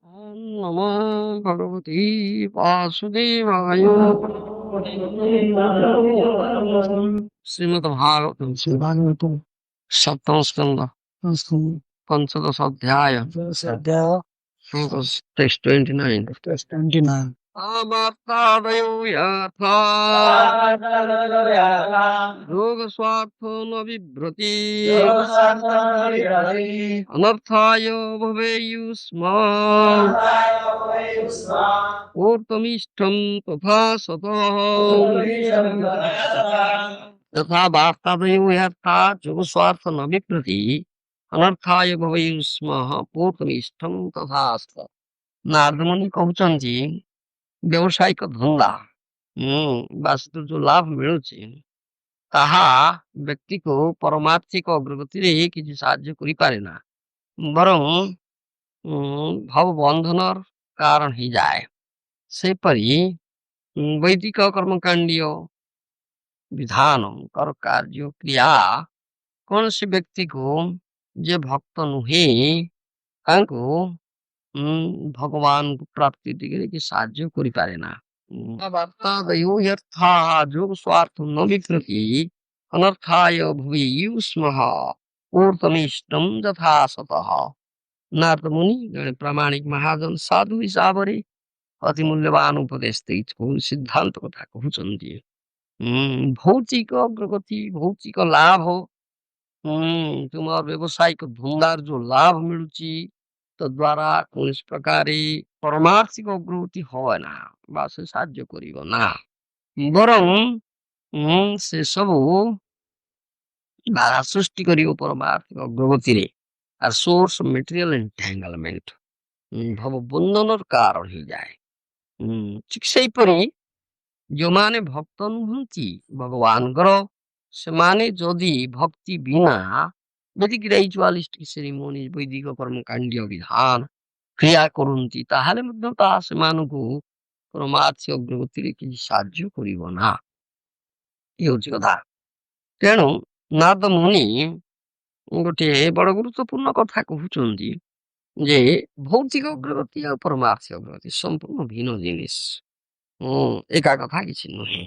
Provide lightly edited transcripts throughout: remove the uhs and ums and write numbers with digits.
ॐ नमो भगवते वासुदेवाय। श्रीमद्भागवतं श्रीभागवतं सप्तम स्कंद पंचदश अध्याय टेक्स्ट 29 अमर्तादयो यथा रोगस्वार्थो न बिभ्रति अनर्थाय भवेयुस्म ऊर्ध्वमिष्ठं तथा सतः तथा वार्तादयो यथा जोगस्वार्थ न बिभ्रति अनर्थाय भवेयुस्म पूर्वमिष्ठं तथा सतः। नारदमुनि कहउचନ୍ତି ବ୍ୟବସାୟିକ ଧନ୍ଦା ବା ସେଥିରୁ ଯୋଉ ଲାଭ ମିଳୁଛି ତାହା ବ୍ୟକ୍ତିକୁ ପରମାର୍ଥିକ ଅଗ୍ରଗତିରେ କିଛି ସାହାଯ୍ୟ କରିପାରେ ନା, ବରଂ ଭାବ ବନ୍ଧନର କାରଣ ହେଇଯାଏ। ସେପରି ବୈଦିକ କର୍ମକାଣ୍ଡୀୟ ବିଧାନ କର କାର୍ଯ୍ୟ କ୍ରିୟା କୌଣସି ବ୍ୟକ୍ତିକୁ ଯେ ଭକ୍ତ ନୁହେଁ ତାଙ୍କୁ ଭଗବାନଙ୍କୁ ପ୍ରାପ୍ତି ଦିଗରେ କି ସାହାଯ୍ୟ କରିପାରେ ନା। वार्तादयो यथा जोग स्वार्थ न विकृति अनर्थाय भूयुस्मः ऊर्ध्वमिष्टं यथा सतः। नारद मुनि जड़े प्रामाणिक महाजन साधु हिसाब रे अति मूल्यवान उपदेश देई सिद्धांत कथा कहउचंदी। भौतिक अग्रगति भौतिक लाभ तुमार व्यवसायिक धंधार जो लाभ मिलुची तद्वारा कौनसी प्रकारे परमार्थिक अग्रगति होवे ना बा से साहाଯ୍य करिवो ना, बरं से सबु बाधा सृष्टि करिवो परमार्थिक अग्रगति रे आर सोर्स मटेरियल एंटेंगलमेंट भव बंधनर कारण ही जाए। ठीक सेहीपरि जो माने भक्त नुहंती भगवान ग्रह से माने जदि भक्ति बिना वैदिक रिचुअलिस्टिक सेरेमनी वैदिक कर्मकांडीय विधान क्रिया करती ताहले मध्य ता सेमानकु परमार्थिक अग्रगति रे किछि साहाଯ୍य करिवो ना। ये होछि कथा। तेणु नारद मुनि गोटे बड़ गुरुत्वपूर्ण कथा कहउचंदी जे भौतिक अग्रगति और परमार्थिक अग्रगति संपूर्ण भिन्न जिनिस एका कथा किछि नुहे।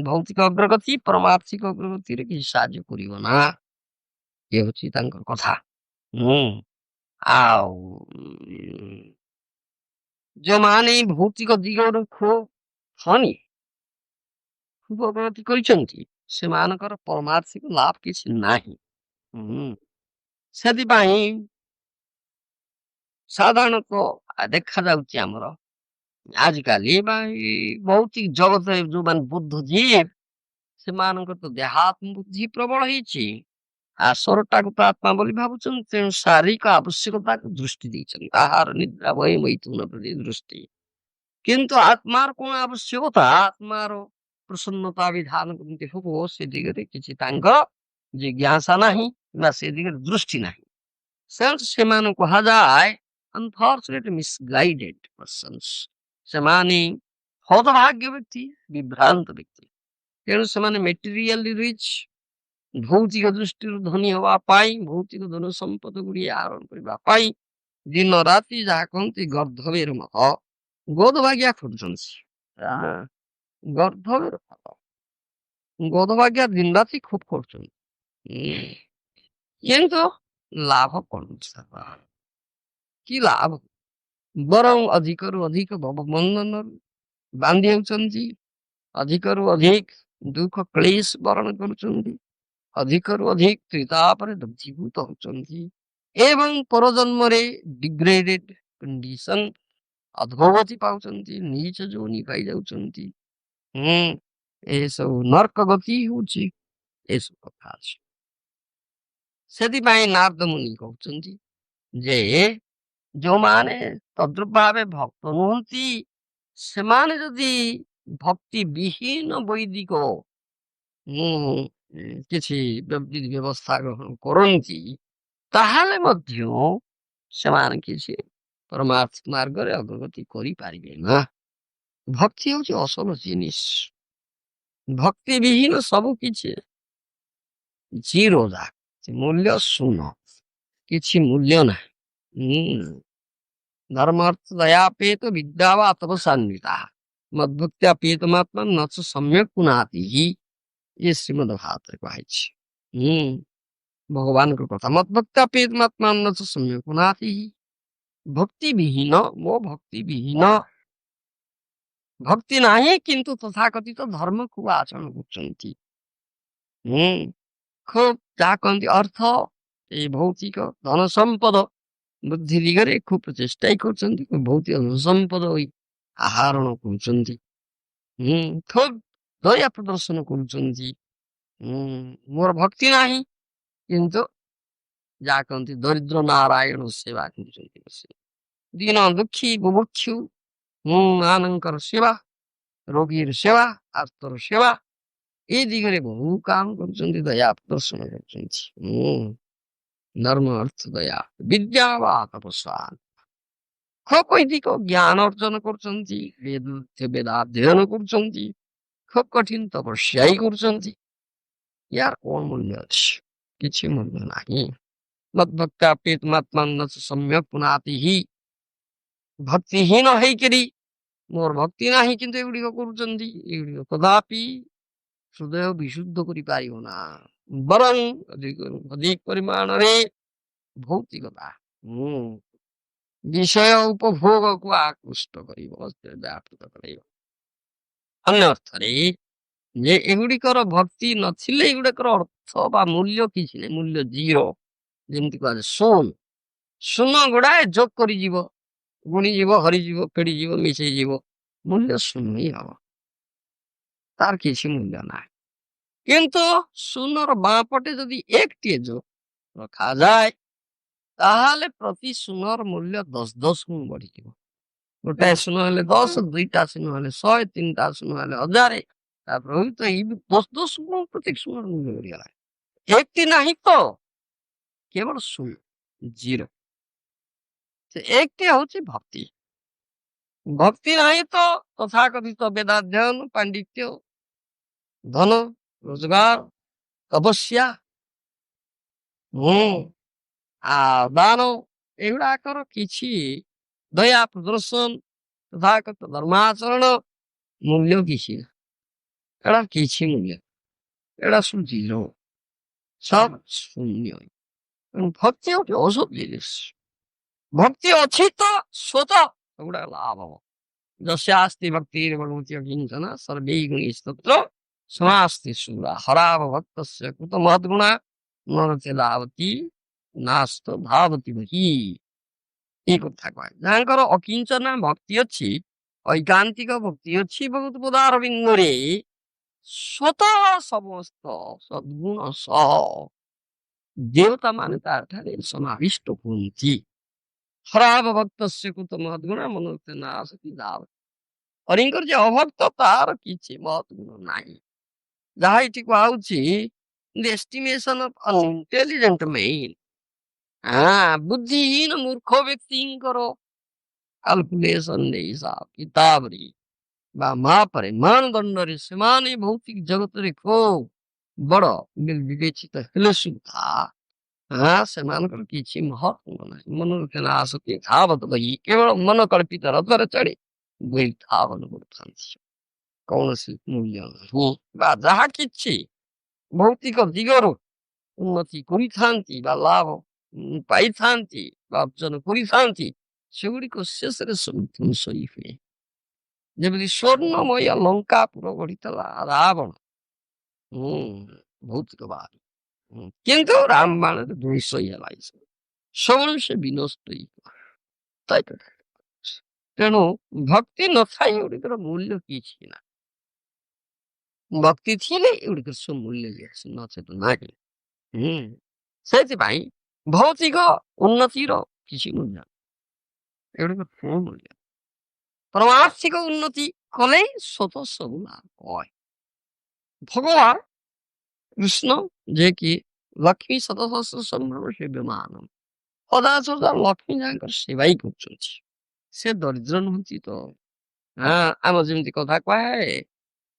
भौतिक अग्रगति परमार्थिक अग्रगति रे किछि साहाଯ୍य करिवो ना, ये होछि तांकर कथा। आउ जो माने भौतिक दिगर खूब हानि खूब अग्रगति करिसंती सेमानकर परमार्थिक लाभ किछि नाही। ସେଥିପାଇଁ ସାଧାରଣତଃ ଦେଖା ଯାଉଛି ଆମର ଆଜିକାଲି ବା ଭୌତିକ ଜଗତରେ ଯୋଉମାନେ ବୁଦ୍ଧଜୀବ ସେମାନଙ୍କର ତ ଦେହାତ୍ମ ବୁଦ୍ଧି ପ୍ରବଳ ହେଇଛି ଆସରଟାକୁ ତ ଆତ୍ମା ବୋଲି ଭାବୁଛନ୍ତି, ତେଣୁ ଶାରୀରିକ ଆବଶ୍ୟକତାକୁ ଦୃଷ୍ଟି ଦେଇଛନ୍ତି, ଆହାର ନିଦ୍ରା ବହି ମୈଥୁନ ପ୍ରତି ଦୃଷ୍ଟି। କିନ୍ତୁ ଆତ୍ମାର କଣ ଆବଶ୍ୟକତା ଆତ୍ମାର ପ୍ରସନ୍ନତା ବିଧାନ କେମିତି ହବ ସେ ଦିଗରେ କିଛି ତାଙ୍କର ଜିଜ୍ଞାସା ନାହିଁ ବା ସେ ଦିଗରେ ଦୃଷ୍ଟି ନାହିଁ। ସେମାନଙ୍କୁ କୁହାଯାଏ unfortunate misguided persons, ସେମାନେ ହତଭାଗ୍ୟ ବ୍ୟକ୍ତି ବିଭ୍ରାନ୍ତ ବ୍ୟକ୍ତି। ତେଣୁ ସେମାନେ ମେଟେରିଆଲି ରିଚ୍ ଭୌତିକ ଦୃଷ୍ଟିରୁ ଧନୀ ହବା ପାଇଁ ଭୌତିକ ଧନ ସମ୍ପଦ ଗୁଡ଼ିଏ ଆହରଣ କରିବା ପାଇଁ ଦିନ ରାତି ଯାହା କହନ୍ତି ଗର୍ଦ୍ଧବେର ମତ ଗୋଦଭାଗ୍ୟା ଖୋଜୁଛନ୍ତି। ଗର୍ଦ୍ଧବେର ମତ ଗୋଦଭାଗ୍ୟା ଦିନ ରାତି ଖୁବ କରୁଛନ୍ତି, କିନ୍ତୁ ଲାଭ କଣ କି ଲାଭ, ବରଂ ଅଧିକରୁ ଅଧିକ ଭବବନ୍ଧନ ବାନ୍ଧି ହେଉଛନ୍ତି, ଅଧିକରୁ ଅଧିକ ଦୁଃଖ କ୍ଲେଶ ବରଣ କରୁଛନ୍ତି, ଅଧିକରୁ ଅଧିକ ତ୍ରିତାପରେ ଦଗ୍ଧୀଭୂତ ହଉଛନ୍ତି ଏବଂ ପରଜନ୍ମରେ ଡିଗ୍ରେଡେଡ କଣ୍ଡିସନ ଅଧୋଗତି ପାଉଛନ୍ତି, ନିଜ ଯୋନି ପାଇ ଯାଉଛନ୍ତି। ଏସବୁ ନର୍କ ଗତି ହଉଛି, ଏସବୁ କଥା ଅଛି। ସେଥିପାଇଁ ନାରଦ ମୁନି କହୁଛନ୍ତି ଯେ ଯୋଉମାନେ ତଦ୍ରୁପ ଭାବେ ଭକ୍ତ ନୁହନ୍ତି ସେମାନେ ଯଦି ଭକ୍ତି ବିହୀନ ବୈଦିକ କିଛି ବ୍ୟବସ୍ଥା ଗ୍ରହଣ କରନ୍ତି ତାହେଲେ ମଧ୍ୟ ସେମାନେ କିଛି परमार्थिक मार्ग रे अग्रगति करी पारिबे ना। भक्ति होची असल जिनिस, भक्ति विहीन सब किछि जीरो जा मूल्य शून्य, किछि मूल्य ना। धर्मार्थ दयापेत विद्या वा तपसान्विता मद्भक्त्या पेतमात्मा न च सम्यक पुनाति ये श्रीमद् भागवत कहे भगवान को कथा मद्भक्त्या पेतमात्मा न च सम्यक पुनाति भक्ति विहीन मो भक्ति विहीन भक्ति नाही किंतु तथाकथित धर्म खूब आचरण करछन्ति खूब जा कहन्ति अर्थ ए भौतिक धन सम्पद बुद्धि दिगरे खूब प्रचेष्टा करछन्ति भौतिक धन सम्पद आहरण करछन्ति खूब दया प्रदर्शन करछन्ति मोर भक्ति नाही किंतु जा कहन्ति दरिद्र नारायण सेवा करछन्ति दीन दुखी बुभुक्षु ମାନଙ୍କର ସେବା ରୋଗୀର ସେବା ଆର୍ତ୍ତର ସେବା ଏ ଦିଗରେ ବହୁ କାମ କରୁଛନ୍ତି ଦୟା ପ୍ରଦର୍ଶନ କରୁଛନ୍ତି ଧର୍ମ ଅର୍ଥ ଦୟା ବିଦ୍ୟା ବା ତପସ୍ୟା ଖୁବ୍ ବୈଦିକ ଜ୍ଞାନ ଅର୍ଜନ କରୁଛନ୍ତି ବେଦାଧ୍ୟୟନ କରୁଛନ୍ତି ଖୁବ୍ କଠିନ ତପସ୍ୟା କରୁଛନ୍ତି ୟାର କଣ ମୂଲ୍ୟ ଅଛି କିଛି ମୂଲ୍ୟ ନାହିଁ ମଦ୍ଭକ୍ତ୍ୟା ପ୍ରୀତମାତ୍ମାନ ସମ୍ୟକ୍ ପୁନାତି ଭକ୍ତିହୀନ ହେଇକରି मोर भक्ति नाही किंतु एगुड़िक करुचंदी एगुड़िक कदापि हृदय विशुद्ध करि पारिबो ना बरं अधिक परिमाण रे भौतिकता विषय उपभोग को आकृष्ट करिबो व्यापृत करिबो अन्य अर्थ रे जे एगुड़िकर भक्ति नथिले एगुड़िकर अर्थ बा मूल्य किछि नै मूल्य जीरो जेमति कहले शून गुड़ाए जोग करि जीवो गुणी जीव हरिजीव फेड़ी जीव मिशे जीव मूल्य शून्य ही हम तार किसी मूल्य ना किंतु शून्यर बापटे जदि एक टे जो रखा जाए ताहाले प्रति शून्यर मूल्य 10 गुण बढ़ी जीव गोटे शून्य हेले 10 दुईटा शून्य हेले 100 तीनटा शून्य हेले 1000 तो ये 10 गुण प्रत्येक शून्यर मूल्य बढ़िगला एक टी नहीं तो केवल शून्य जीरो एक टे होची भक्ति भक्ति नहीं तो तथाकथित वेदाध्ययन पांडित्य धन रोजगार तपस्या दान एगुड़ाकर किछि दया प्रदर्शन तथाकथित धर्माचरण मूल्य किछि एड़ा किछि मूल्य एड़ा सब जीरो सब शून्य भक्ति होती औषध जिनिस भक्ति अच्छी तो स्वतः गुड़ा लाभ हम जस्यास्ति भक्ति किंचन सर्वे गुणस्तत्र समास्ति शूरा हराव भक्तस्य कुत महद्गुणा नरते धावती नास्त धावती बही ये कथा कहे जहाँकर अकिंचना भक्ति अच्छी ऐकांतिक भक्ति अच्छी बहुत पदार बिंदुरे स्वतः समस्त सद्गुण सह देवता माने तार समाविष्ट होती खराब भक्त से कुत महद्गुण मनोते नासती दाव हरिंकर जे अभक्त तार किछि महद्गुण नाही जहा इठी कहउछि the estimation of an intelligent man बुद्धिहीन मूर्ख व्यक्तिंकर कैलकुलेशन ने हिसाब किताब रे बा मापरे मानदंड रे समाने भौतिक जगत रे खूब बड़ विवेचित हेले सुधा सेमानकर किछि महत्व नाही मनोरंजन आसक्ति धावत बही केवल मन कल्पित रथरे चढ़ी बुई धावन करथांती कौनसी मूल्य नहीं बा जहा किछि भौतिक दिगरु उन्नति करिथांती बा लाभ पाइथांती बा अर्जन करिथांती सेगुड़िक शेष रे ध्वंस हुए जेमति स्वर्णमय लंकापुर गढ़ितला रावण भौतिकवाद किंतु रामबाण ध्वंस सब से विनष्ट तेणु भक्ति न थाई एगुड़िकर मूल्य किछि ना भक्ति थिले एगुड़िकर सब मूल्य नचेत नाही सेथिपाई भौतिक उन्नतिर किछि मूल्य एगुड़िकर कोन मूल्य परमार्थिक उन्नति कले स्वतः सब लाभ हय भगवान कृष्ण जे कि लक्ष्मी सतसहस्र संभ्रम सेव्यमान सदा लक्ष्मी जाकर सेवा ही कर से दरिद्र नुहति तो आम जमी कथा कहे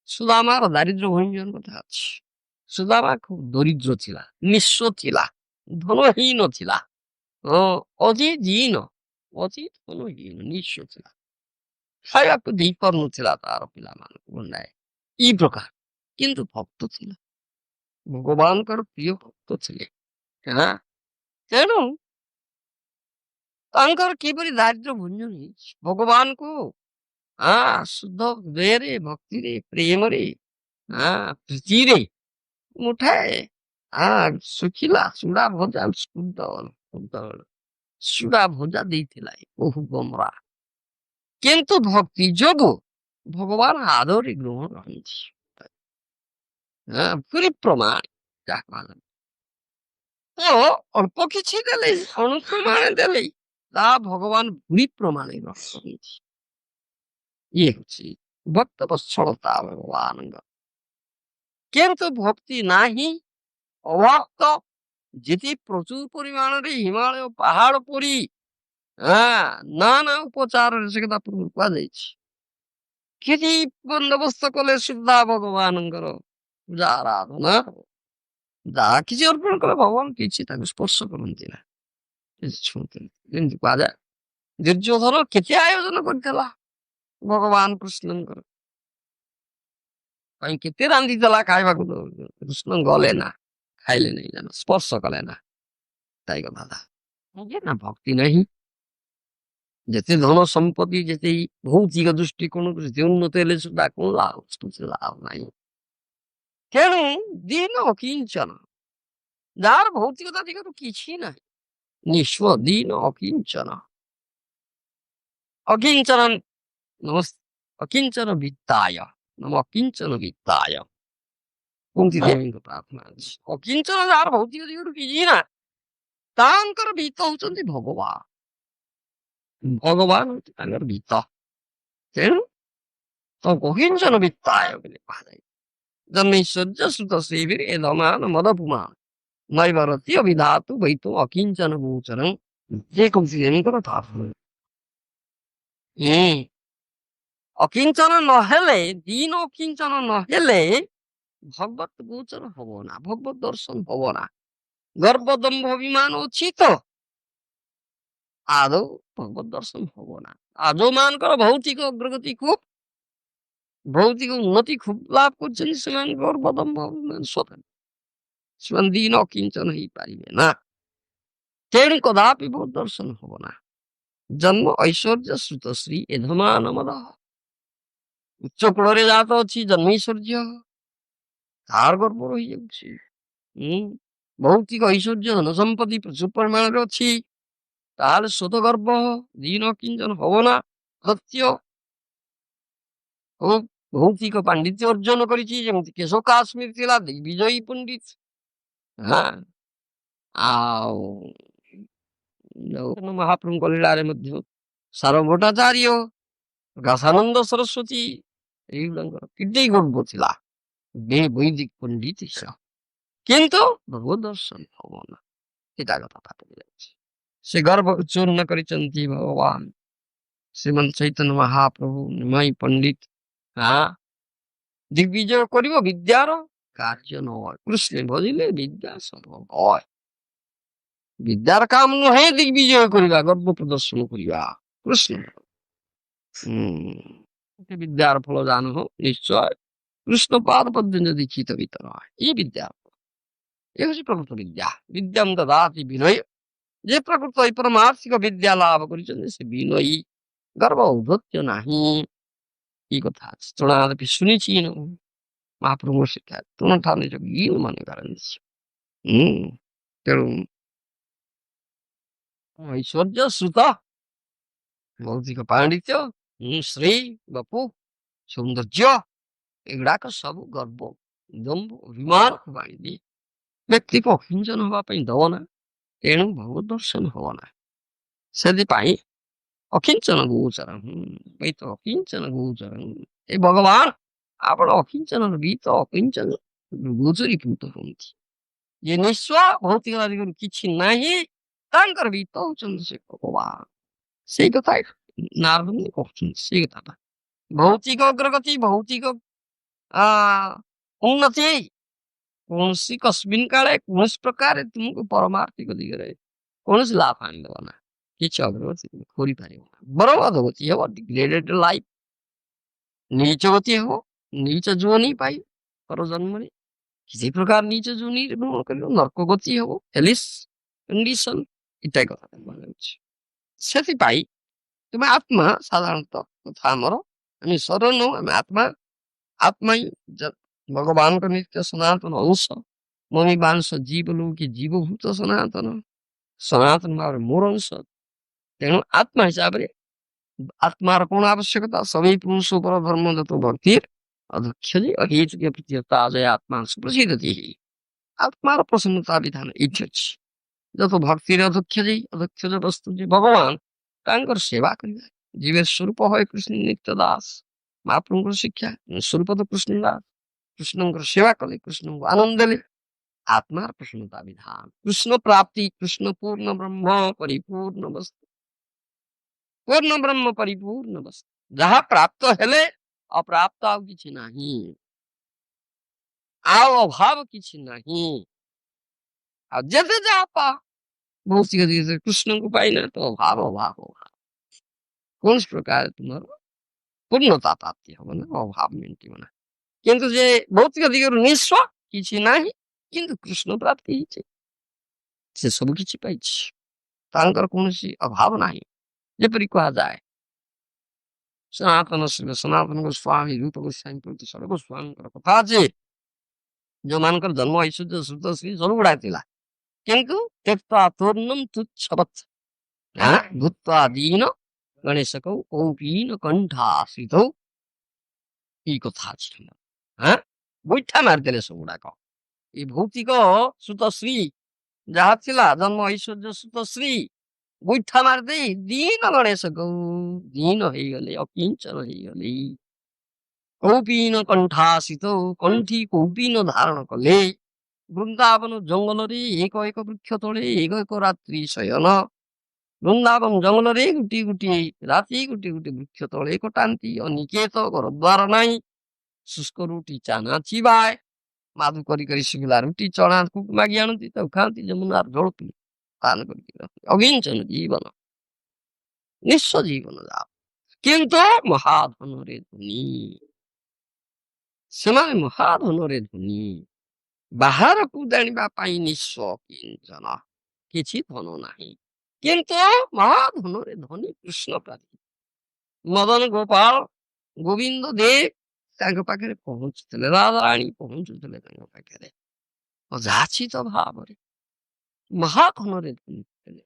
सुदामार दारिद्र भंजन कथा अच्छी सुदामा खूब दरिद्र थिला निस्व थिला धनहीन थिला अति दीन ଅତି ଧନହୀନ ନିଃସ୍ୱ ଥିଲା। ଖାଇବାକୁ ଦେଇପାରୁନଥିଲା ତାର ପିଲାମାନଙ୍କୁ ଗଣ୍ଡାଏ। ଏଇ ପ୍ରକାର। କିନ୍ତୁ ଭକ୍ତ ଥିଲା। ଭଗବାନଙ୍କର ପ୍ରିୟ ଭକ୍ତ ଥିଲେ। ହାଁ, ତେଣୁ ତାଙ୍କର କିପରି ଦାରିଦ୍ର୍ୟ ଭଞ୍ଜନ ହେଇଛି। ଭଗବାନଙ୍କୁ ଶୁଦ୍ଧ ହୃଦୟରେ, ଭକ୍ତିରେ, ପ୍ରେମରେ, ପ୍ରୀତିରେ ମୁଠାଏ ଶୁଖିଲା ଚୁଡ଼ା ଭଜା ଚୁଡ଼ା ଭଜା ଦେଇଥିଲା ବହୁ ଗମରା। କିନ୍ତୁ ଭକ୍ତି ଯୋଗୁ ଭଗବାନ ଆଦରରେ ଗ୍ରହଣ କରନ୍ତି। ପୁରୀ ପ୍ରମାଣ ଯାହା କୁହାଯାଏ। ତ ଅଳ୍ପ କିଛି ଦେଲେ, ଅନୁପ୍ରମାଣ ଦେଲେ, ତାହା ଭଗବାନ ଭୂରି ପ୍ରମାଣରେ ଗ୍ରହଣ କରନ୍ତି। ଇଏ ହଉଛି ଭକ୍ତ ବତ୍ସଳତା ଭଗବାନଙ୍କ। କିନ୍ତୁ ଭକ୍ତି ନାହିଁ, ଅଭକ୍ତ ଯେତେ ପ୍ରଚୁର ପରିମାଣରେ ହିମାଳୟ ପାହାଡ଼ ପରି ନାନା ଉପଚାରରେ ସେ କଥା ପୂର୍ବରୁ କୁହାଯାଇଛି। କିଛି ବନ୍ଦୋବସ୍ତ କଲେ ସୁଦ୍ଧା ଭଗବାନଙ୍କର ପୂଜା ଆରାଧନା ଯାହା କିଛି ଅର୍ପଣ କଲେ ଭଗବାନ କିଛି ତାକୁ ସ୍ପର୍ଶ କରନ୍ତି ନା, ଛୁଅନ୍ତି। ଯେମିତି କୁହାଯାଏ ଦୁର୍ଯ୍ୟୋଧନ କେତେ ଆୟୋଜନ କରିଥିଲା ଭଗବାନ କୃଷ୍ଣଙ୍କର ପାଇଁ, କେତେ ରାନ୍ଧିଥିଲା ଖାଇବାକୁ, କୃଷ୍ଣ ଗଲେ ନା, ଖାଇଲେ ନାହିଁ, ସ୍ପର୍ଶ କଲେ ନା। ତାଇ କଥା ନା ଭକ୍ତି ନାହିଁ। ଯେତେ ଧନ ସମ୍ପତ୍ତି, ଯେତେ ଭୌତିକ ଦୃଷ୍ଟିକୋଣରୁ ଯେତେ ଉନ୍ନତ ହେଲେ ସୁଦ୍ଧା କଣ ଲାଭ, କିଛି ଲାଭ ନାହିଁ। ତେଣୁ ଦୀନ ଅକିଞ୍ଚନ, ଯାହାର ଭୌତିକତା ଦିଗରୁ କିଛି ନାହିଁ, ନିଃସ୍ୱ ଦୀନ ଅକିଞ୍ଚନ। ଅକିଞ୍ଚନ ଅକିଞ୍ଚନ ବିତ୍ତାୟ ନମ ଅକିଞ୍ଚନ ବିତ୍ତାୟ। କୁନ୍ତି ଦେବୀଙ୍କ ପ୍ରାର୍ଥନା ଅଛି। ଅକିଞ୍ଚନ ଯାହାର ଭୌତିକ ଦିଗରୁ କିଛି ନା, ତାଙ୍କର ଭିତ ହଉଛନ୍ତି ଭଗବାନ। ଭଗବାନ ହଉଛି ତାଙ୍କର ଭିତ। ତେଣୁ ଅକିଞ୍ଚନ ବିତ୍ତାୟ ବୋଲି କୁହାଯାଏ। ଜନ୍ମୈଶ୍ୱର୍ଯ୍ୟ ଶ୍ରୁତ ଶ୍ରୀଭିରେ ଏ ଦମାନ ମଦପୁମାନ ନୈବରତି ଅବିଧାତୁ ବୈତୁ ଅକିଞ୍ଚନ ଗୋଚରଂ। ଯେ କୁନ୍ତି ଦେବୀଙ୍କର ପ୍ରାର୍ଥନା। ଅକିଞ୍ଚନ ନହେଲେ, ଦୀନ ଅକିଞ୍ଚନ ନହେଲେ ଭଗବତ ଗୋଚର ହବ ନା, ଭଗବତ ଦର୍ଶନ ହବ ନା। ଗର୍ବ ଦମ୍ଭ ଅଭିମାନ ଅଛି ତ ଆଦୌ ଭଗବତ ଦର୍ଶନ ହବ ନା। ଆଉ ଯୋଉମାନଙ୍କର ଭୌତିକ ଅଗ୍ରଗତି ଖୁବ୍, ଭୌତିକ ଉନ୍ନତି ଖୁବ୍ ଲାଭ କରୁଛନ୍ତି, ସେମାନେ ଗର୍ବ ଦମ୍ଭ ଅଭିମାନ ସେମାନେ ଦୀନ ଅକିଞ୍ଚନ ହେଇପାରିବେ ନା। ତେଣୁ କଦାପି ଭଗବତ ଦର୍ଶନ ହବ ନା। ଜନ୍ମ ଐଶ୍ୱର୍ଯ୍ୟ ଶ୍ରୁତ ଶ୍ରୀ ଏଧମାନ ମଦ। ଉଚ୍ଚ କୂଳରେ ଜାତ ଅଛି ଜନ୍ମୈଶ୍ୱର୍ଯ୍ୟ, ତାର ଗର୍ବ ରହିଯାଉଛି। ଭୌତିକ ଐଶ୍ୱର୍ଯ୍ୟ ଧନ ସମ୍ପତ୍ତି ପ୍ରଚୁର ପରିମାଣରେ ଅଛି, ତାହେଲେ ସ୍ୱତ ଗର୍ବ, ଦୀନ ଅକିଞ୍ଚନ ହବ ନା। ସତ୍ୟ ଭୌତିକ ପାଣ୍ଡିତ୍ୟ ଅର୍ଜନ କରିଛି, ଯେମିତି କେଶବ କାଶ୍ମୀର ଥିଲା ଦିଗ୍ବିଜୟୀ ପଣ୍ଡିତ। ଆଉ ମହାପ୍ରଭୁଙ୍କ ଲୀଳାରେ ମଧ୍ୟ ସାରଭଟ୍ଟାଚାର୍ଯ୍ୟ, ପ୍ରକାଶାନନ୍ଦ ସରସ୍ୱତୀ, ଏଇଗୁଡାଙ୍କର କେତେ ଗର୍ବ ଥିଲା, ବୈଦିକ ପଣ୍ଡିତ ହିସାବ। କିନ୍ତୁ ଭଗବତ ଦର୍ଶନ ହବ ନା, ଏଟା କଥା ଯାଉଛି। ସେ ଗର୍ଭକୁ ଚୂର୍ଣ୍ଣ କରିଛନ୍ତି ଭଗବାନ ଶ୍ରୀମନ୍ତ ଚୈତନ୍ୟ ମହାପ୍ରଭୁ ନିମାଇ ପଣ୍ଡିତ। ଦିଗ୍ବିଜୟ କରିବ ବିଦ୍ୟାର କାର୍ଯ୍ୟ ନ হয়। କୃଷ୍ଣ ଭଜିଲେ ବିଦ୍ୟା ସମ୍ଭବ হয়। ବିଦ୍ୟାର କାମ ନୁହେଁ ଦିଗ୍ବିଜୟ କରିବା, ଗର୍ବ ପ୍ରଦର୍ଶନ କରିବା। କୃଷ୍ଣ ବିଦ୍ୟାର ଫଳ ଜାନ ହୋ ନିଶ୍ଚୟ କୃଷ୍ଣ ପାଦ ପର୍ଯ୍ୟନ୍ତ ଦୀକ୍ଷିତ ଭିତର হয়। এই বিদ্যা এ হচ্ছে প্রকৃত বিদ্যা। বিদ্যাম দদাতি বিনয়। যে প্রকৃত এই পরমার্থিক ବିଦ୍ୟା ଲାଭ କରିଛନ୍ତି ସେ ବିନୟୀ, ଗର୍ବ ଔଦ୍ଧତ୍ୟ ନାହିଁ। এই କଥା ତୃଣାଦପି ଶୁଣିଛି ମହାପ୍ରଭୁଙ୍କ ଶିକ୍ଷା ତୃଣ ଠାରୁ ନିଜକୁ ଇନ ମନେ କରନ୍ତି। ତେଣୁ ଐଶ୍ୱର୍ଯ୍ୟ ଶ୍ରୁତ, ଭୌତିକ ପାଣ୍ଡିତ୍ୟ, ଶ୍ରୀ ବପୁ ସୌନ୍ଦର୍ଯ୍ୟ, ଏଗୁଡାକ ସବୁ ଗର୍ବ ଦମ୍ଭ ଅଭିମାନକୁ ବାଣିଦିଏ, ବ୍ୟକ୍ତିକୁ ଅକିଞ୍ଚନ ହବା ପାଇଁ ଦବ ନା। ତେଣୁ ଭଗବତ ଦର୍ଶନ ହବ ନା। ସେଥିପାଇଁ ଅକିଞ୍ଚନ ଗୋଚରଂ, ତ ଅକିଞ୍ଚନ ଗୋଚରଂ, ଏ ଭଗବାନ ଆପଣ ଅକିଞ୍ଚନର ବିତ ଅକିଞ୍ଚନ ଗୋଚରୀଭୂତ ହୁଅନ୍ତି। ଯେ ନିଃସ୍ୱ ଭୌତିକ ଦିଗରୁ କିଛି ନାହିଁ, ତାଙ୍କର ବିତ ହଉଛନ୍ତି ସେ ଭଗବାନ। ସେଇ କଥା ନାରଦ କହୁଛନ୍ତି। ସେଇ କଥାଟା ଭୌତିକ ଅଗ୍ରଗତି, ଭୌତିକ ଉନ୍ନତି କୌଣସି କସ୍ମିନ୍ କାଳେ କୌଣସି ପ୍ରକାର ତୁମକୁ ପରମାର୍ଥିକ ଦିଗରେ କୌଣସି ଲାଭ ଆଣିଦେବ ନା। କିଛି ଅଗ୍ରଗତି କରିପାରିବ ନା। ବରଂ ଅଧୋଗତି ହେବ, ଡିଗ୍ରେଡେଡ୍ ଲାଇଫ୍, ନୀଚ ଗତି ହେବ, ନୀଚ ଯୋନି ପାଇ ପର ଜନ୍ମରେ କିଛି ପ୍ରକାର ନୀଚ ଯୋନିରେ ଭ୍ରମଣ କରିବ, ନର୍କ ଗତି ହେବ, ହେଲିସ୍ କଣ୍ଡିସନ, ଏଇଟା କଥା କୁହାଯାଉଛି। ସେଥିପାଇଁ ତୁମେ ଆତ୍ମା ସାଧାରଣତଃ କଥା ଆମର, ଆମେ ଶରୀର ନୁହଁ, ଆମେ ଆତ୍ମା। ଆତ୍ମା ହିଁ ଭଗବାନଙ୍କ ନିତ୍ୟ ସନାତନ ଅଂଶ। ମମି ବାଂଶ ଜୀବ ଲୋକେ ଜୀବଭୂତ ସନାତନ, ସନାତନ ଭାବରେ ମୋର ଅଂଶ। ତେଣୁ ଆତ୍ମା ହିସାବରେ ଆତ୍ମାର କଣ ଆବଶ୍ୟକତା? ସବೈ ପୁରୁଷ ପର ଧର୍ମ ଯତ ଭକ୍ତିର ଅଧ୍ୟକ୍ଷ ଅହେତୁକ ପ୍ରତୀୟତା ଜୟ ଆତ୍ମା ସୁପ୍ରସିଦ୍ଧ। ଆତ୍ମାର ପ୍ରସନ୍ନତା ବିଧାନ ଏଇଠି ଅଛି। ଯତ ଭକ୍ତିର ଅଧ୍ୟକ୍ଷ ବସ୍ତୁ ଯେ ଭଗବାନ, ତାଙ୍କର ସେବା କରିବା। ଜୀବ ସ୍ୱରୂପ হয় କୃଷ୍ଣ ନିତ୍ୟ ଦାସ। ମହାପ୍ରଭୁଙ୍କର ଶିକ୍ଷା, ସ୍ୱରୂପ ତ କୃଷ୍ଣ ଦାସ। କୃଷ୍ଣଙ୍କର ସେବା କଲେ, କୃଷ୍ଣଙ୍କୁ ଆନନ୍ଦ ଦେଲେ। ଆତ୍ମାର ପ୍ରସନ୍ନତା ବିଧାନ, କୃଷ୍ଣ ପ୍ରାପ୍ତି, କୃଷ୍ଣ ପୂର୍ଣ୍ଣ ବ୍ରହ୍ମ ପରିପୂର୍ଣ୍ଣ ବସ୍ତୁ। ପୂର୍ଣ୍ଣ ବ୍ରହ୍ମ ପରିପୂର୍ଣ୍ଣ ବସ୍ତୁ, ଯାହା ପ୍ରାପ୍ତ ହେଲେ ଅପ୍ରାପ୍ତ ଆଉ କିଛି ନାହିଁ, ଆଉ ଅଭାବ କିଛି ନାହିଁ। ଆଉ ଯେତେ ଯାହା ପା ଭୌତିକ ଦିଗରେ କୃଷ୍ଣଙ୍କୁ ପାଇନା ତ ଅଭାବ ଅଭାବ ଅଭାବ, କୌଣସି ପ୍ରକାର ତୁମର ପୂର୍ଣ୍ଣତା ପ୍ରାପ୍ତି ହବ ନା, ଅଭାବ ମେଣ୍ଟିବ ନା। କିନ୍ତୁ ଯେ ଭୌତିକ ଦିଗରୁ ନିଃସ୍ୱ, କିଛି ନାହିଁ, କିନ୍ତୁ କୃଷ୍ଣ ପ୍ରାପ୍ତି ହେଇଛି, ସେ ସବୁ କିଛି ପାଇଛି, ତାଙ୍କର କୌଣସି ଅଭାବ ନାହିଁ। ଯେପରି କୁହାଯାଏ ସନାତନ ସନାତନ ଗୋସ୍ୱାମୀ ରୂପ ଗୋସ୍ୱାମୀ ପ୍ରତି ସର୍ବ ଗୋସ୍ୱାମୀଙ୍କର କଥା ଅଛି, ଯୋଉମାନଙ୍କର ଜନ୍ମ ଐଶ୍ୱର୍ଯ୍ୟ ଶ୍ରୁତ ଶ୍ରୀ ସବୁ ଗୁଡାକ ଥିଲା, କିନ୍ତୁ त्यक्त्वा तूर्णं तुच्छवत् ଭୂତ୍ୱା ଦୀନ ଗଣେଶ କଉ କୌପୀନ କଣ୍ଠାଶ୍ରିତୌ। ଏଇ କଥା ଅଛି, ଗୋଇଠା ମାରିଦେଲେ ସବୁଗୁଡାକ। ଏଇ ଭୌତିକ ସୁତଶ୍ରୀ ଯାହା ଥିଲା, ଜନ୍ମ ଐଶ୍ୱର୍ଯ୍ୟ ସୁତଶ୍ରୀ, ଗୋଇଠା ମାରିଦେଇ ଦୀନ ଗଣେଶ କଉ ଦୀନ ହେଇଗଲେ, ଅକିଞ୍ଚନ ହେଇଗଲେ। କୌପୀନ କଣ୍ଠାଶ୍ରିତୌ, କଣ୍ଠି କୌପୀନ ଧାରଣ କଲେ। ବୃନ୍ଦାବନ ଜଙ୍ଗଲରେ ଏକ ଏକ ବୃକ୍ଷ ତଳେ ଏକ ଏକ ରାତ୍ରି ଶୟନ। ବୃନ୍ଦାବନ ଜଙ୍ଗଲରେ ଗୋଟିଏ ଗୋଟିଏ ରାତି, ଗୋଟିଏ ଗୋଟିଏ ବୃକ୍ଷ ତଳେ କଟାନ୍ତି। ଅନିକେତ ଘରଦ୍ୱାର ନାହିଁ, ଶୁଷ୍କ ରୁଟି ଚାନା ଚିବାଏ, ମାଦୁ କରି କରି ଶୁଖିଲା ରୁଟି ଚଣାକୁ ମାଗି ଆଣନ୍ତି, ତାକୁ ଖାଆନ୍ତି, ଯମୁନାର ଜଳ ପିଇ ପାନ କରିକି ଅଗିଞ୍ଚନ ଜୀବନ, ନିଃସ୍ୱ ଜୀବନ ଯାଅ। କିନ୍ତୁ ମହାଧନରେ ଧନୀ, ସେମାନେ ମହାଧନରେ ଧନୀ। ବାହାରକୁ ଜାଣିବା ପାଇଁ ନିଃସ୍ୱ କିଞ୍ଚନ, କିଛି ଧନ ନାହିଁ, କିନ୍ତୁ ମହାଧନରେ ଧନୀ କୃଷ୍ଣ ପ୍ରାପ୍ତି। ମଦନ ଗୋପାଳ ଗୋବିନ୍ଦ ଦେବ ତାଙ୍କ ପାଖରେ ପହଞ୍ଚୁଥିଲେ, ରାଧାରାଣୀ ପହଞ୍ଚୁଥିଲେ ତାଙ୍କ ପାଖରେ ଅଯାଚିତ ଭାବରେ, ମହାଧନରେ ଧନୀ ଥିଲେ।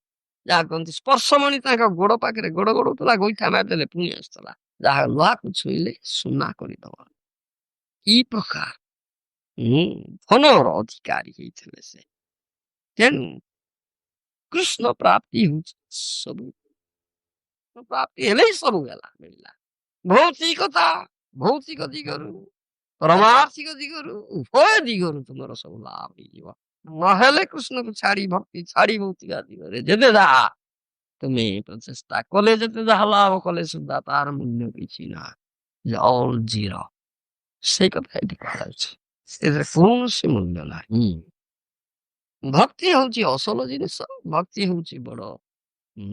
ଯାହା କହନ୍ତି ସ୍ପର୍ଶମଣି ତାଙ୍କ ଗୋଡ ପାଖରେ ଗୋଡ ଗୋଡଉଥିଲା, ଗୋଇଠା ମାରିଦେଲେ ପୁଣି ଆସିଥିଲା, ଯାହା ଲୁହାକୁ ଛୁଇଁଲେ ସୁନା କରିଦବ। କି ପ୍ରକାର ଧନର ଅଧିକାରୀ ହେଇଥିଲେ ସେ। ତେଣୁ କୃଷ୍ଣ ପ୍ରାପ୍ତି ହଉଛି ସବୁ, ପ୍ରାପ୍ତି ହେଲେ ସବୁ ହେଲା, ମିଳିଲା। ଭୌତିକତା, ଭୌତିକ ଦିଗରୁ ପରମାର୍ଥିକ ଦିଗରୁ ଉଭୟ ଦିଗରୁ ତୁମର ସବୁ ଲାଭ ହେଇଯିବ। ନହେଲେ କୃଷ୍ଣକୁ ଛାଡି, ଭକ୍ତି ଛାଡି ଭୌତିକ ଦିଗରେ ଯେତେ ଯାହା ତୁମେ ପ୍ରଚେଷ୍ଟା କଲେ, ଯେତେ ଯାହା ଲାଭ କଲେ ସୁଦ୍ଧା ତାର ମୂଲ୍ୟ କିଛି ନାହିଁ, ଅଲ୍ ଜିରୋ। ସେଇ କଥା ଏଠି କୁହାଯାଉଛି, ସେଥିରେ କୌଣସି ମୂଲ୍ୟ ନାହିଁ। ଭକ୍ତି ହଉଛି ଅସଲ ଜିନିଷ, ଭକ୍ତି ହଉଛି ବଡ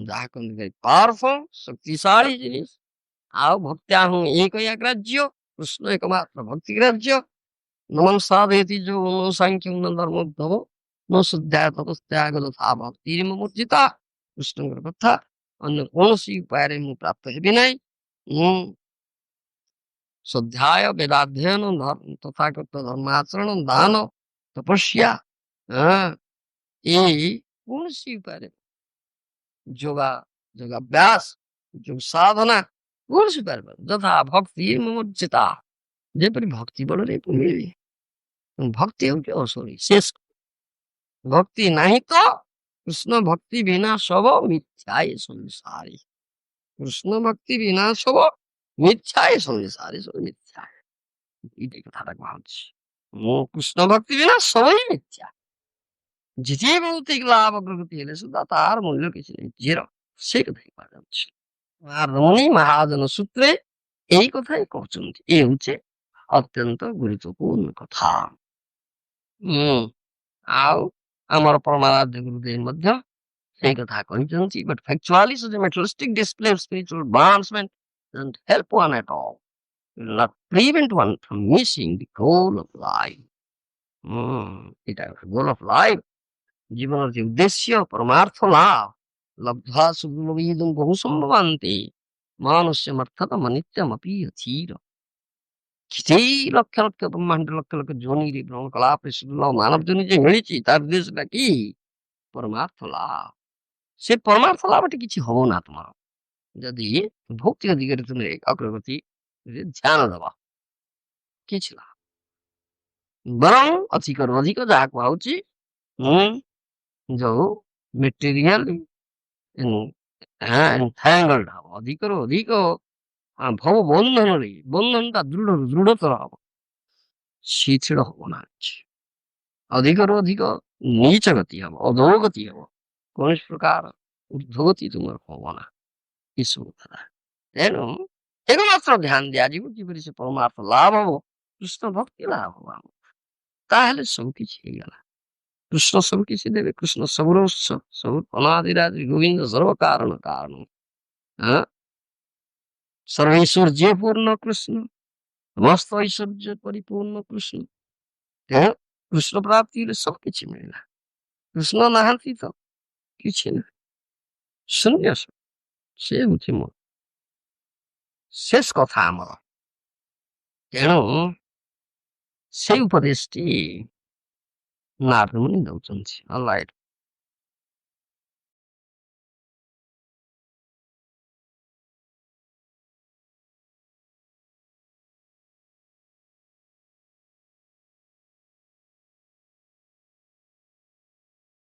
ଯାହା କହନ୍ତି ପାୱାରଫୁଲ, ଶକ୍ତିଶାଳୀ ଜିନିଷ। ଆଉ ଭକ୍ତ୍ୟାହଂ ଏକୟା ଗ୍ରାଜ୍ୟ, କୃଷ୍ଣ ଏକମାତ୍ର ଭକ୍ତି ଗ୍ରାଜ୍ୟ। ନମନ ସାଧୟତି ଯୋ ସାଂଖ୍ୟଂ ନ ଧର୍ମୋଦ୍ଧବ ନ ଶୁଦ୍ଧ୍ୟାୟ ତପସ୍ତ୍ୟାଗ ତଥା ଭକ୍ତିରେ ମୂର୍ଜିତା। କୃଷ୍ଣଙ୍କର କଥା, ଅନ୍ୟ କୌଣସି ଉପାୟରେ ମୁଁ ପ୍ରାପ୍ତ ହେବି ନାହିଁ। ମୁଁ ସ୍ୱାଧ୍ୟାୟ ବେଦାଧ୍ୟୟନ ତଥାଗତ ଧର୍ମାଚରଣ ଦାନ ତପସ୍ୟା ଏଇ କୌଣସି ଉପାୟରେ ଯୋଗା ଯୋଗାଭ୍ୟାସ ଯୋଗ ସାଧନା କୌଣସି ଉପାୟରେ ଯଥା ଭକ୍ତି ମୂର୍ଜିତା, ଯେପରି ଭକ୍ତି ବଳରେ ମିଳିବି। ଭକ୍ତି ହେଉଛି ଅସଲି ଶେଷ। ଭକ୍ତି ନାହିଁ ତ କୃଷ୍ଣ ଭକ୍ତି ବିନା ସବ ମିଥ୍ୟାଏ ସଂସାରୀ। କୃଷ୍ଣ ଭକ୍ତି ବିନା ସବ ମିଥ୍ୟାଏ ସଂସାରୀ, ସବୁ ମିଥ୍ୟା। ଏଇଟା କଥାଟା କୁହାଉଛି, ମୁଁ କୃଷ୍ଣ ଭକ୍ତି ବିନା ସବୁ ହିଁ ମିଥ୍ୟା। ଯେତେ ଭୌତିକ ଲାଭ ପ୍ରଗତି ହେଲେ ସୁଦ୍ଧା ତାର ମୂଲ୍ୟ କିଛି ନାହିଁ, ଜିରୋ। ସେ କଥା କୁହାଯାଉଛି ରମଣୀ ମହାଜନ ସୂତ୍ରେ ଏଇ କଥା ହିଁ କହୁଛନ୍ତି। ଏ ହଉଛି ଅତ୍ୟନ୍ତ ଗୁରୁତ୍ୱପୂର୍ଣ୍ଣ କଥା। ଆଉ ଆମର ପରମାରାଧ୍ୟ ଗୁରୁଦେବ ମଧ୍ୟ ସେଇ କଥା କହିଛନ୍ତି, but factually such a materialistic display of spiritual advancement doesn't help one at all. It will not prevent one from missing the goal of life. ଏଇଟା goal of life, ଜୀବନର ଯେ ଉଦ୍ଦେଶ୍ୟ ପରମାର୍ଥ ଲାଭ ଲବ୍ଧ୍ୱା ସୁଖଲୋଭୀଦଂ ବହୁ ସମ୍ଭବାନ୍ତି ମାନସ୍ୟମର୍ଥତମ ନିତ୍ୟମପି ଅଥୀର। ସେଇ ଲକ୍ଷ ଲକ୍ଷ ବ୍ରହ୍ମାଣ୍ଡ ଲକ୍ଷ ଲକ୍ଷ ଯୋନିରେ ଭ୍ରମଣ କଲା ପରେ ସୁଲଭ ମାନବ ଯୋନି ଯେ ମିଳିଛି ତାର ଉଦ୍ଦେଶ୍ୟଟା କି ପରମାର୍ଥ ଲାଭ। ସେ ପରମାର୍ଥ ଲାଭଟି କିଛି ହବ ନା ତୁମର ଯଦି ଭୌତିକ ଦିଗରେ ତୁମେ ଅଗ୍ରଗତି ଧ୍ୟାନ ଦବ କିଛି ଲାଭ। ବରଂ ଅଧିକରୁ ଅଧିକ ଯାହା କୁହାହଉଛି ଯୋଉ ମେଟେରିଆଲ ଏନ୍ଥାଙ୍ଗଲ୍ଡ ହବ, ଅଧିକରୁ ଅଧିକ ଭବ ବନ୍ଧନରେ ବନ୍ଧନଟା ଦୃଢତର ହବ, ଶିଥିଳ ହବ ନା କିଛି। ଅଧିକରୁ ଅଧିକ ନୀଚ ଗତି ହବ, ଅଧୋଗତି ହବ, କୌଣସି ପ୍ରକାର ଉର୍ଦ୍ଧ୍ୱଗତି ତୁମର ହବ ନା ଏସବୁ କଥା। ତେଣୁ ଏକମାତ୍ର ଧ୍ୟାନ ଦିଆଯିବ କିପରି ସେ ପରମାର୍ଥ ଲାଭ ହବ, କୃଷ୍ଣ ଭକ୍ତି ଲାଭ ହବ ଆମକୁ, ତାହେଲେ ସବୁ କିଛି ହେଇଗଲା। କୃଷ୍ଣ ସବୁ କିଛି ଦେବେ, କୃଷ୍ଣ ସବୁର ଉତ୍ସ, ସବୁ ଅନାଦିରାଦି ଗୋବିନ୍ଦ ସର୍ବ କାରଣ କାରଣ ସର୍ବୈଶ୍ୱର୍ଯ୍ୟ ପୂର୍ଣ୍ଣ କୃଷ୍ଣ, ସମସ୍ତ ଐଶ୍ୱର୍ଯ୍ୟ ପରିପୂର୍ଣ୍ଣ କୃଷ୍ଣ। ତେଣୁ କୃଷ୍ଣ ପ୍ରାପ୍ତି ହେଲେ ସବୁ କିଛି ମିଳିଲା, କୃଷ୍ଣ ନାହାନ୍ତି ତ କିଛି ନାହିଁ, ଶୂନ୍ୟ ସବୁ। ସେ ହଉଛି ମୋ ଶେଷ କଥା ଆମର। ତେଣୁ ସେଇ ଉପଦେଶଟି ନାରଦ ମୁନି ଦଉଛନ୍ତି। All right.